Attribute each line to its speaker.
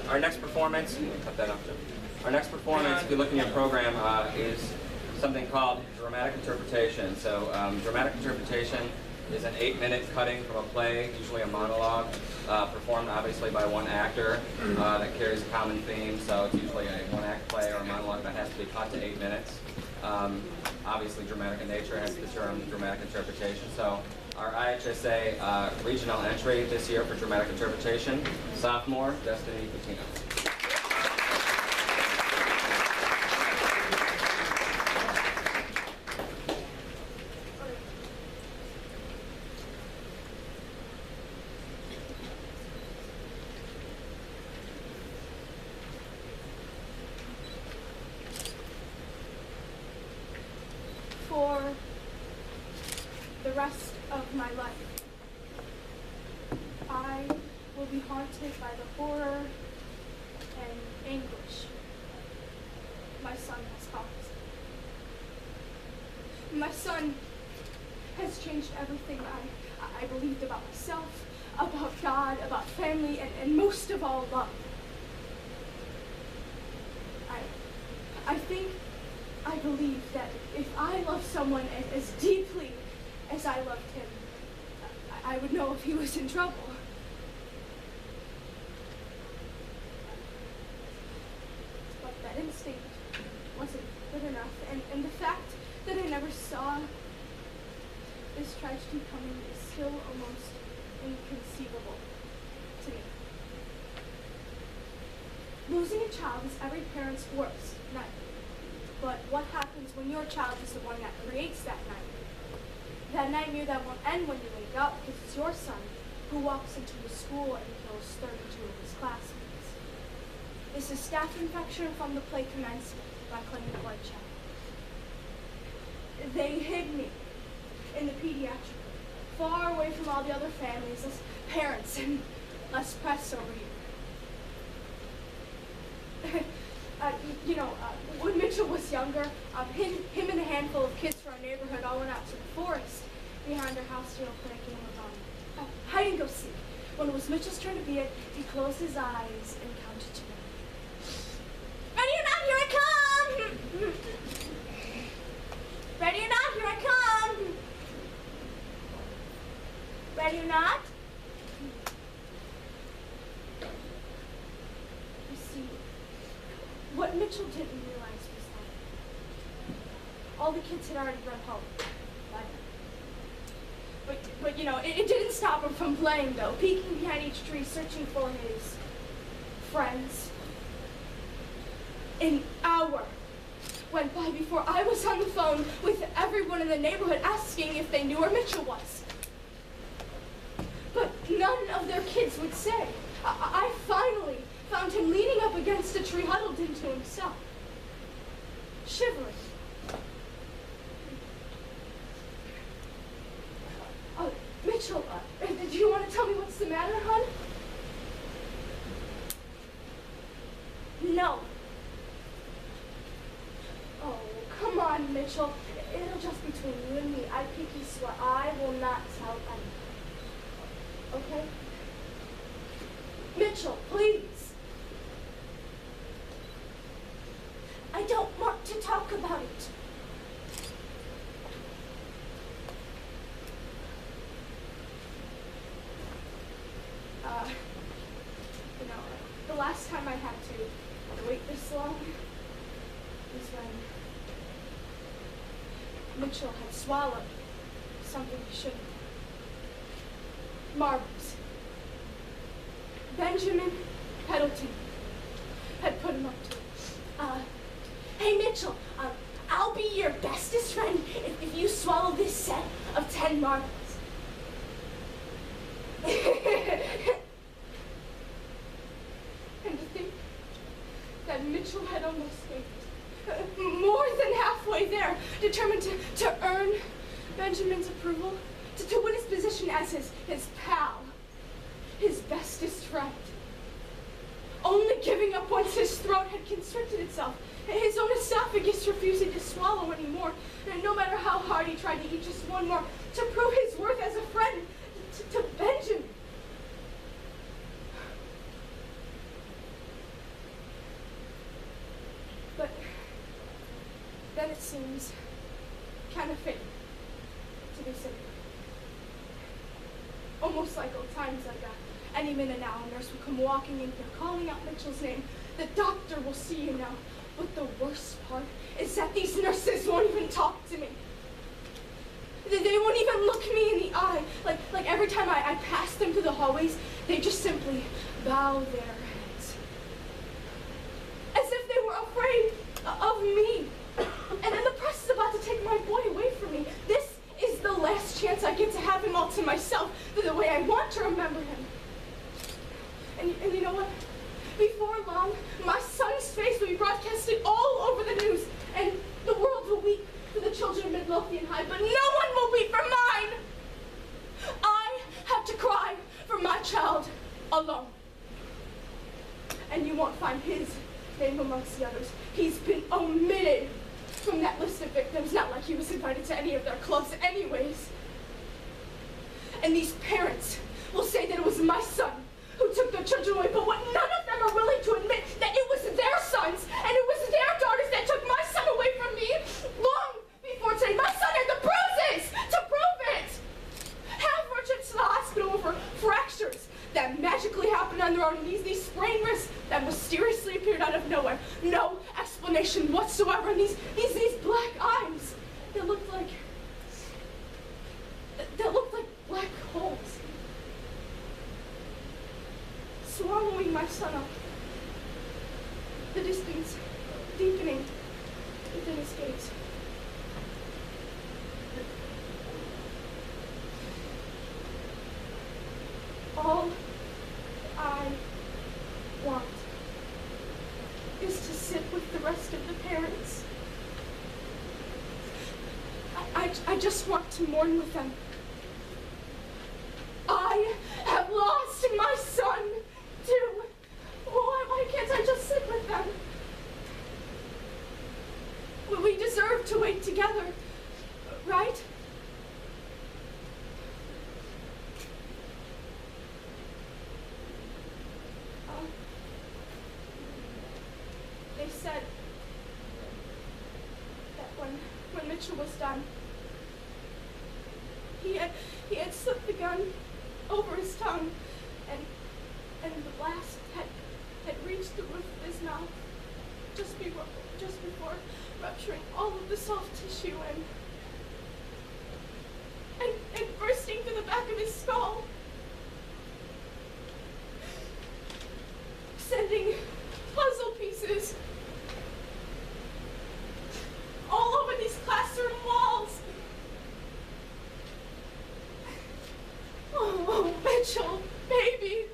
Speaker 1: our next performance, cut that up, Jim. Our next performance, if you look in your program, is something called dramatic interpretation. So dramatic interpretation is an 8-minute cutting from a play, usually a monologue, performed obviously by one actor that carries a common theme. So it's usually a one-act play or a monologue that has to be cut to 8 minutes. Obviously dramatic in nature, hence the term dramatic interpretation. So our IHSA regional entry this year for dramatic interpretation, sophomore, Destiny Patino.
Speaker 2: For the rest of my life, I will be haunted by the horror and anguish my son has caused. My son has changed everything I believed about myself, about God, about family, and most of all, love. I believe that if I loved someone as deeply as I loved him, I would know if he was in trouble. But that instinct wasn't good enough, and the fact that I never saw this tragedy coming is still almost inconceivable to me. Losing a child is every parent's worst nightmare. But what happens when your child is the one that creates that nightmare? That nightmare that won't end when you wake up because it's your son who walks into the school and kills 32 of his classmates. This is staph infection from the play commencement by Cardinal Speech Team. They hid me in the pediatric room, far away from all the other families, less parents, and less press over here. When Mitchell was younger, him and a handful of kids from our neighborhood all went out to the forest behind our house to play a game of hide and go seek. When it was Mitchell's turn to be it, he closed his eyes and counted to 1. Ready or not, here I come! Ready or not, here I come! Ready or not? You see, what Mitchell didn't realize was that all the kids had already run home by then. But it didn't stop him from playing, though, peeking behind each tree, searching for his friends. An hour went by before I was on the phone with everyone in the neighborhood asking if they knew where Mitchell was. But none of their kids would say. I finally found him leaning up against a tree, huddled into himself, shivering. Mitchell, do you want to tell me what's the matter, hon? No. Oh, come on, Mitchell. It'll just be between you and me. I pinky swear I will not tell anyone. Okay? Mitchell, please. I don't want to talk about it. The last time I had to wait this long was when Mitchell had swallowed something he shouldn't have. Marbles. Benjamin Pendleton had put him up to it. Hey Mitchell, I'll be your bestest friend if you swallow this set of 10 marbles. And to think that Mitchell had almost fainted, more than halfway there, determined to earn Benjamin's approval, to win his position as his pal, his bestest friend. Only giving up once his throat had constricted itself, his own esophagus refusing to swallow anymore, and no matter how hard he tried to eat just one more, to prove his worth as a friend to Benjamin. seems kind of fake to be safe. Almost like old times, like any minute now, a nurse will come walking in here, calling out Mitchell's name. The doctor will see you now. But the worst part is that these nurses won't even talk to me. They won't even look me in the eye. Like every time I pass them through the hallways, they just simply bow their heads. As if they were afraid of me. And then the press is about to take my boy away from me. This is the last chance I get to have him all to myself, the way I want to remember him. And you know what? Before long, my son's face will be broadcasted all over the news, and the world will weep for the children of Midlothian High, but no one will weep for mine! I have to cry for my child alone. And you won't find his name amongst the others. He's been omitted from that list of victims, not like he was invited to any of their clubs anyways. And these parents will say that it was my son who took their children away, but what none of them are willing to admit that it was their sons and it was their daughters that took my son away from me long before today. My son had the bruises to prove it. Half were shipped to the hospital over fractures that magically happened on their own, and these sprained wrists that mysteriously appeared out of nowhere. No explanation whatsoever, and these black eyes that looked like black holes. Swallowing my son up. The distance deepening within his gaze. All I want is to sit with the rest of the parents. I just want to mourn with them. I have lost my son too. Why can't I just sit with them? We deserve to wait together, right? They said that when Mitchell was done, he had slipped the gun over his tongue, and the blast had reached the roof of his mouth just before rupturing all of the soft tissue and bursting through the back of his skull, sending puzzle pieces all over these classroom walls. Oh, Mitchell, baby.